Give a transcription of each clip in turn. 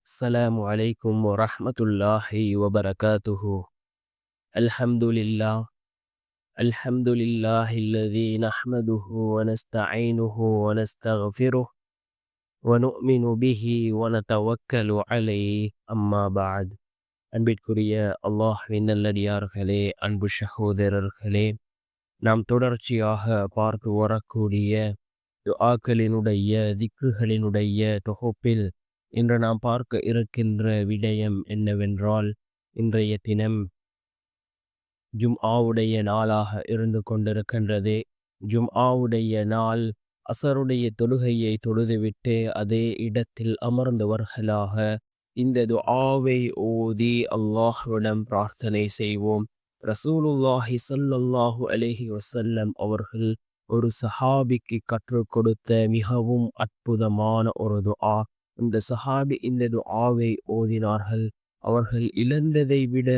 السلام عليكم ورحمة الله وبركاته. الحمد لله. الحمد لله الذي نحمده ونستعينه ونستغفره ونؤمن به ونتوكل عليه. أما بعد. அன்பிற்குரிய அல்லாஹ்வின் நல்லடியார்களே, அன்பு சகோதரர்களே, நாம் தொடர்ச்சியாக பார்த்து வரக்கூடிய துஆக்களினுடைய திக்ருகளினுடைய தொகுப்பில் இன்று நாம் பார்க்க இருக்கின்ற விடயம் என்னவென்றால், இன்றைய தினம் ஜும்ஆவுடைய நாளாக இருந்து கொண்டிருக்கின்றது. ஜும்ஆவுடைய நாள் அசருடைய தொழுகையை தொழுதுவிட்டு அதே இடத்தில் அமர்ந்தவர்களாக இந்த துஆவை ஓதி அல்லாஹ்விடம் பிரார்த்தனை செய்வோம். ரசூலுல்லாஹி ஸல்லல்லாஹு அலைஹி வஸல்லம் அவர்கள் ஒரு சஹாபிக்கு கற்றுக் கொடுத்த மிகவும் அற்புதமான ஒரு துஆ. இந்த சஹாபி இந்த துஆவை ஓதினார்கள். அவர்கள் இழந்ததை விட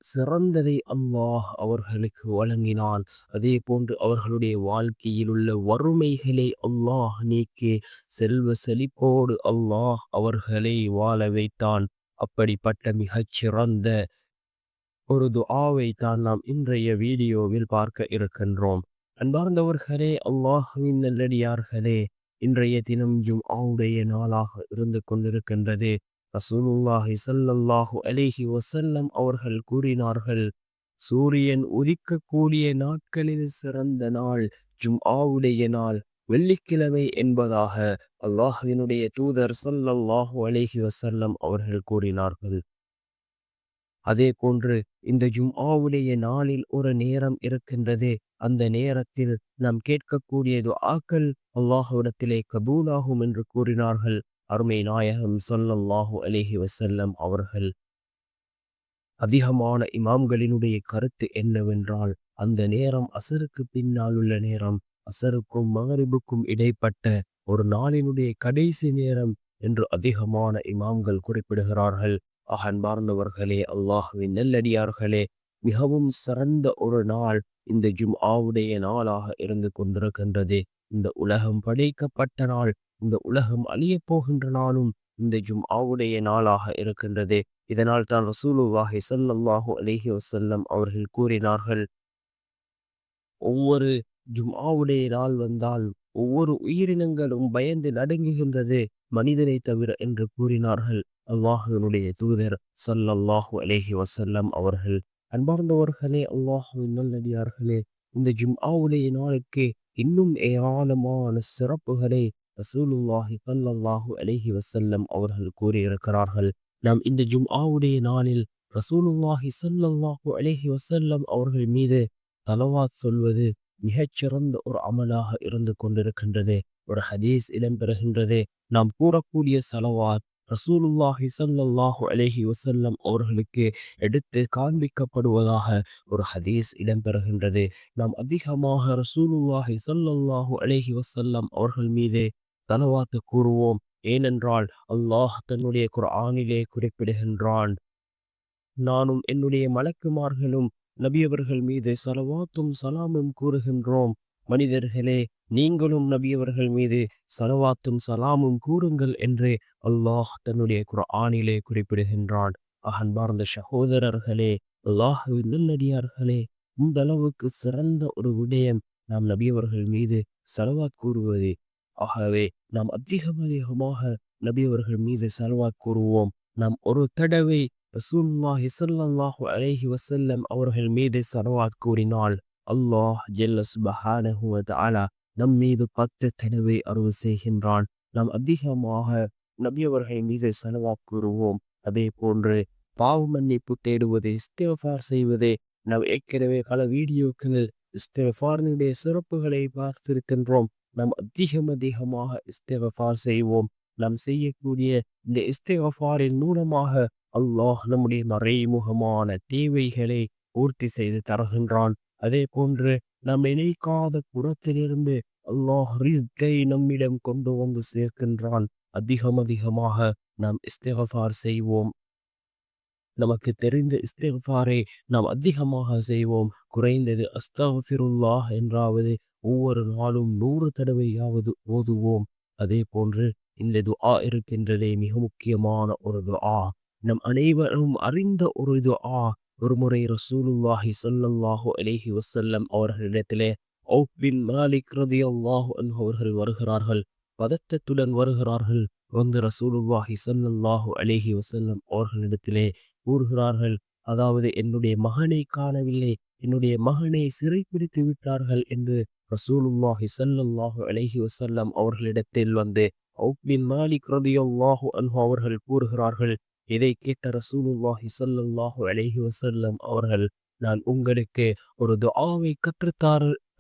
சிறந்ததை அல்லாஹ் அவர்களுக்கு வழங்கினான். அதே போன்று அவர்களுடைய வாழ்க்கையில் உள்ள வறுமைகளை அல்லாஹ் நீக்கி செல்வ செழிப்போடு அல்லாஹ் அவர்களை வாழ வைத்தான். அப்படிப்பட்ட மிகச்சிறந்த ஒரு துஆவை தான் நாம் இன்றைய வீடியோவில் பார்க்க இருக்கின்றோம். அன்பார்ந்தவர்களே, அல்லாஹ்வின் நல்லடியார்களே, இன்றைய தினம் ஜும்ஆவுடைய நாளாக இருந்து கொண்டிருக்கின்றது. ரசூலுல்லாஹி ஸல்லல்லாஹு அலைஹி வஸல்லம் அவர்கள் கூறினார்கள், சூரியன் உதிக்கக்கூடிய நாட்களில் சிறந்த நாள் ஜும்ஆவுடைய நாள் வெள்ளிக்கிழமை என்பதாக அல்லாஹ்வினுடைய தூதர் ஸல்லல்லாஹு அலைஹி வஸல்லம் அவர்கள் கூறினார்கள். அதே போன்று இந்த ஜும்ஆவுடைய நாளில் ஒரு நேரம் இருக்கின்றது. அந்த நேரத்தில் நாம் கேட்கக்கூடிய துஆக்கள் அல்லாஹ்விடத்திலே கபூலாகும் என்று கூறினார்கள் அருமை நாயகம் ஸல்லல்லாஹு அலைஹி வஸல்லம் அவர்கள். அதிகமான இமாம்களினுடைய கருத்து என்னவென்றால், அந்த நேரம் அசருக்கு பின்னால் உள்ள நேரம், அசருக்கும் மகரிபுக்கும் இடைப்பட்ட ஒரு நாளினுடைய கடைசி நேரம் என்று அதிகமான இமாம்கள் குறிப்பிடுகிறார்கள். அன்பார்ந்தவர்களே, அல்லாஹ்வின் நல்லடியார்களே, மிகவும் சிறந்த ஒரு நாள் இந்த ஜும்ஆவுடைய நாளாக இருந்து கொண்டிருக்கின்றது. இந்த உலகம் படைக்கப்பட்ட நாள், இந்த உலகம் அழியப் போகின்ற நாளும் இந்த ஜும்ஆவுடைய நாளாக இருக்கின்றது. இதனால் தான் ரசூலுல்லாஹி ஸல்லல்லாஹு அலைஹி வஸல்லம் அவர்கள் கூறினார்கள், ஒவ்வொரு ஜும்ஆவுடைய நாள் வந்தால் ஒவ்வொரு உயிரினங்களும் பயந்து நடுங்குகின்றது மனிதனை தவிர என்று கூறினார்கள் அல்லாஹ்வினுடைய தூதர் ஸல்லல்லாஹு அலைஹி வஸல்லம் அவர்கள். அன்பார்ந்தவர்களே, அல்லாஹ்வின் நல்லடியார்களே, இந்த ஜும்ஆவுடைய நாளுக்கு இன்னும் ஏராளமான சிறப்புகளை ரசூலுல்லாஹி ஸல்லல்லாஹு அலைஹி வஸல்லம் அவர்கள் கூறியிருக்கிறார்கள். நாம் இந்த ஜும்ஆவுடைய நாளில் ரசூலுல்லாஹி ஸல்லல்லாஹு அலைஹி வஸல்லம் அவர்கள் மீது தலவாத் சொல்வது மிகச்சிறந்த ஒரு அமலாக இருந்து கொண்டிருக்கின்றது. ஒரு ஹதீஸ் இடம்பெறுகின்றது, நாம் கூறக்கூடிய சலவாத் ரசூலுல்லாஹி ஸல்லல்லாஹு அலைஹி வஸல்லம் அவர்களுக்கு எடுத்து காண்பிக்கப்படுவதாக ஒரு ஹதீஸ் இடம்பெறுகின்றது. நாம் அதிகமாக ரசூலுல்லாஹி ஸல்லல்லாஹு அலைஹி வஸல்லம் அவர்கள் மீது தலவாத்து கூறுவோம். ஏனென்றால் அல்லாஹ் தன்னுடைய குர்ஆனிலே குறிப்பிடுகின்றான், நானும் என்னுடைய மலக்குமார்களும் நபியவர்கள் மீது ஸலவாத்தும் சலாமும் கூறுகின்றோம். மனிதர்களே, நீங்களும் நபியவர்கள் மீது ஸலவாத்தும் சலாமும் கூறுங்கள் என்று அல்லாஹ் தன்னுடைய குர்ஆனிலே குறிப்பிடுகின்றான். அன்பார்ந்த சகோதரர்களே, அல்லாஹ்வின் நல்லடியார்களே, இந்த அளவுக்கு சிறந்த ஒரு விடயம் நாம் நபியவர்கள் மீது ஸலவாத் கூறுவது. ஆகவே நாம் அதிகமாக நபியவர்கள் மீது ஸலவாத் கூறுவோம். நாம் ஒரு தடவை ரசூலுல்லாஹி ஸல்லல்லாஹு அலைஹி வஸல்லம் அவர்கள் மீது ஸலவாத் கூறினால் அல்லாஹ் ஜல்ல சுப்ஹானஹு வ தஆலா நம் மீது 10 தடவை அருள் செய்கின்றான். நாம் அதிகமாக நபியவர்கள் மீது ஸலவாத் கூறுவோம். அதே போன்று பாவ மன்னிப்பு தேடுவது, இஸ்திக்ஃபார் செய்வது. நாம் ஏற்கனவே பல வீடியோக்களில் இஸ்திக்ஃபாரினுடைய சிறப்புகளை பார்த்திருக்கின்றோம். நாம் அதிகமாக இஸ்திக்ஃபார் செய்வோம். நாம் செய்யக்கூடிய இந்த இஸ்திக்ஃபாரின் மூலமாக அல்லாஹ் நம்முடைய மறைமுகமான தேவைகளை பூர்த்தி செய்து தருகின்றான். அதே போன்று நாம் நினைக்காத புறத்திலிருந்து அல்லாஹ் ரிஸ்கை நம்மிடம் கொண்டு வந்து சேர்க்கின்றான். அதிகமாக நாம் இஸ்திக்ஃபார் செய்வோம். நமக்கு தெரிந்த இஸ்திக்ஃபாரை நாம் அதிகமாக செய்வோம். குறைந்தது அஸ்தக்ஃபிருல்லாஹ் என்றாவது ஒவ்வொரு நாளும் 100 தடவையாவது ஓதுவோம். அதே போன்று இந்த துஆ இருக்கின்றதே மிக முக்கியமான ஒரு துஆ. நம் அனைவரும் அறிந்த ஒரு துஆ. ஒருமுறை ரசூலுல்லாஹி ஸல்லல்லாஹு அலைஹி வஸல்லம் அவர்களிடத்திலே ஔஃப் பின் மாலிக் ரலியல்லாஹு அன்ஹு அவர்கள் வருகிறார்கள். பதட்டத்துடன் வருகிறார்கள். வந்து ரசூலுல்லாஹி ஸல்லல்லாஹு அலைஹி வஸல்லம் அவர்களிடத்திலே கூறுகிறார்கள், அதாவது என்னுடைய மகனை காணவில்லை, என்னுடைய மகனை சிறைப்பிடித்து விட்டார்கள் என்று ரசூலுல்லாஹி ஸல்லல்லாஹு அலைஹி வஸல்லம் அவர்களிடத்தில் வந்து ஔஃப் பின் மாலிக் ரலியல்லாஹு அன்ஹு அவர்கள் கூறுகிறார்கள். இதை கேட்ட ரசூலுல்லாஹி ஸல்லல்லாஹு அலைஹி வஸல்லம் அவர்கள், நான் உங்களுக்கு ஒரு துஆவை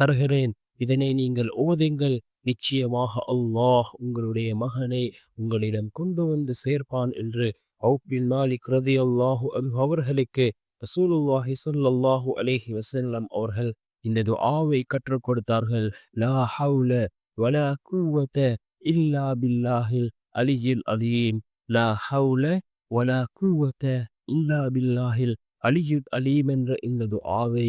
தருகிறேன், இதனை நீங்கள் ஓதுங்கள், நிச்சயமாக அல்லாஹ் உங்களுடைய மகனை உங்களிடம் கொண்டு வந்து சேர்ப்பான் என்று ஔஃப் பின் மாலிக் ரலியல்லாஹு அன்ஹு அவர்களுக்கு ரசூலுல்லாஹி ஸல்லல்லாஹு அலைஹி வஸல்லம் அவர்கள் இந்த துஆவை கற்றுக் கொடுத்தார்கள். லா ஹவுல வலா குவத இல்லா பில்லாஹில் அலியில் அதீம். லா ஹவுல வலா குவத இல்லா பில்லாஹில் அலியுல் அலீம் என்ற இந்த துஆவை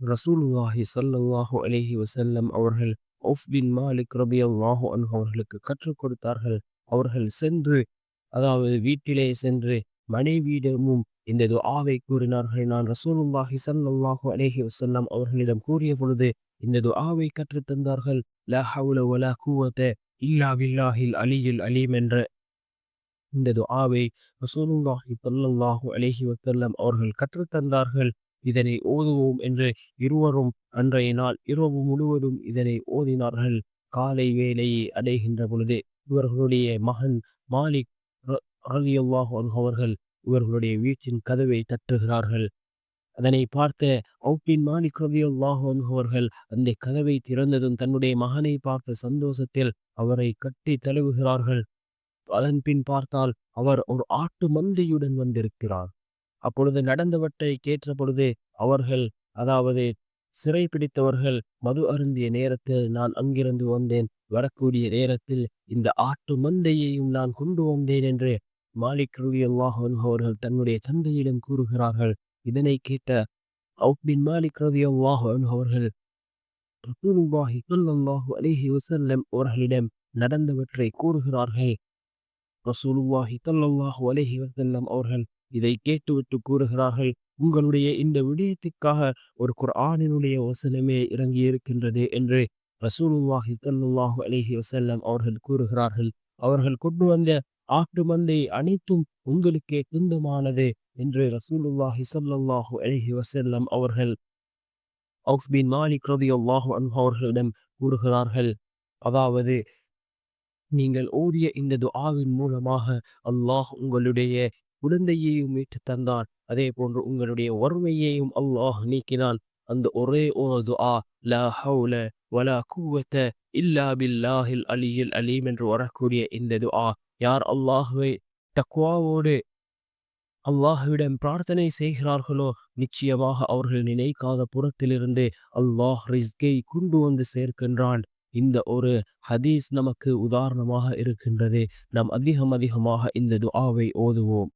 ரசூலுல்லாஹி ஸல்லல்லாஹு அலைஹி வஸல்லம் அவர்கள் ஔஃப் பின் மாலிக் ரலியல்லாஹு அன்ஹு அவர்களுக்கு கற்றுக் கொடுத்தார்கள். அவர்கள் சென்று, அதாவது வீட்டிலே சென்று மனைவியிடமும் இந்த துஆவை கூறினார்கள். நான் ரசூலுல்லாஹி ஸல்லல்லாஹு அலைஹி வஸல்லம் அவர்களிடம் கூறிய பொழுது இந்த துஆவை கற்றுத் தந்தார்கள். லா ஹவுல வலா குவத இல்லா பில்லாஹில் அலியுல் அலீம் என்ற இந்த துஆவை ரசூலுல்லாஹி ஸல்லல்லாஹு அலைஹி வஸல்லம் அவர்கள் கற்றுத் தந்தார்கள். இதனை ஓதுவோம் என்று இருவரும் அன்றைய நாள் இரவு முழுவதும் இதனை ஓதினார்கள். காலை வேளையை அடைகின்ற பொழுது இவர்களுடைய மகன் மாலிக் ரலியல்லாஹு அன்ஹு அவர்கள் இவர்களுடைய வீட்டின் கதவை தட்டுகிறார்கள். அதனை பார்த்த ஔஃப் பின் மாலிக் ரலியல்லாஹு அன்ஹு அவர்கள் அந்த கதவை திறந்ததும் தன்னுடைய மகனை பார்த்த சந்தோஷத்தில் அவரை கட்டி தழுவுகிறார்கள். அதன் பின் பார்த்தால் அவர் ஒரு ஆட்டு மந்தையுடன் வந்திருக்கிறார். அப்பொழுது நடந்தவற்றை கேட்ட பொழுது அவர்கள், அதாவது சிறை பிடித்தவர்கள் மது அருந்திய நேரத்தில் நான் அங்கிருந்து வந்தேன், வரக்கூடிய நேரத்தில் இந்த ஆட்டு மந்தையையும் நான் கொண்டு வந்தேன் என்று மாலிக் ரலியல்லாஹு அன்ஹு அவர்கள் தன்னுடைய தந்தையிடம் கூறுகிறார்கள். இதனை கேட்ட ஔஃப் பின் மாலிக் ரலியல்லாஹு அன்ஹு அவர்கள் ரசூலுல்லாஹி ஸல்லல்லாஹு அலைஹி வஸல்லம் அவர்களிடம் நடந்தவற்றை கூறுகிறார்கள். ரசூலுல்லாஹி ஸல்லல்லாஹு அலைஹி வஸல்லம் அவர்கள் இதை கேட்டுவிட்டு கூறுகிறார்கள், உங்களுடைய இந்த விடயத்திற்காக ஒரு குர்ஆனினுடைய வசனமே இறங்கி இருக்கின்றது என்று ரசூலுல்லாஹி ஸல்லல்லாஹு அலைஹி வஸல்லம் அவர்கள் கூறுகிறார்கள். அவர்கள் கொண்டு வந்த ஆட்டு மந்தை அனைத்தும் உங்களுக்கே சொந்தமானது என்று ரசூலுல்லாஹி ஸல்லல்லாஹு அலைஹி வஸல்லம் அவர்கள் ஔஃப் பின் மாலிக் ரலியல்லாஹு அன்ஹு அவர்களிடம் கூறுகிறார்கள். அதாவது நீங்கள் ஓதிய இந்த துஆவின் மூலமாக அல்லாஹ் உங்களுடைய குழந்தையையும் மீட்டு தந்தான், அதே போன்று உங்களுடைய வறுமையையும் அல்லாஹ் நீக்கினான். அந்த ஒரே ஒரு துஆ, லா ஹவுல வலா குவத இல்லா பில்லாஹில் அலியில் அலீம் என்று வரக்கூடிய இந்த துஆ, யார் அல்லாஹ்வை தக்வாவோடு அல்லாஹ்விடம் பிரார்த்தனை செய்கிறார்களோ நிச்சயமாக அவர்கள் நினைக்காத புறத்திலிருந்து அல்லாஹ் ரிஸ்கை கொண்டு வந்து சேர்க்கின்றான். இந்த ஒரு ஹதீஸ் நமக்கு உதாரணமாக இருக்கின்றது. நாம் அதிகமாக இந்த துஆவை ஓதுவோம்.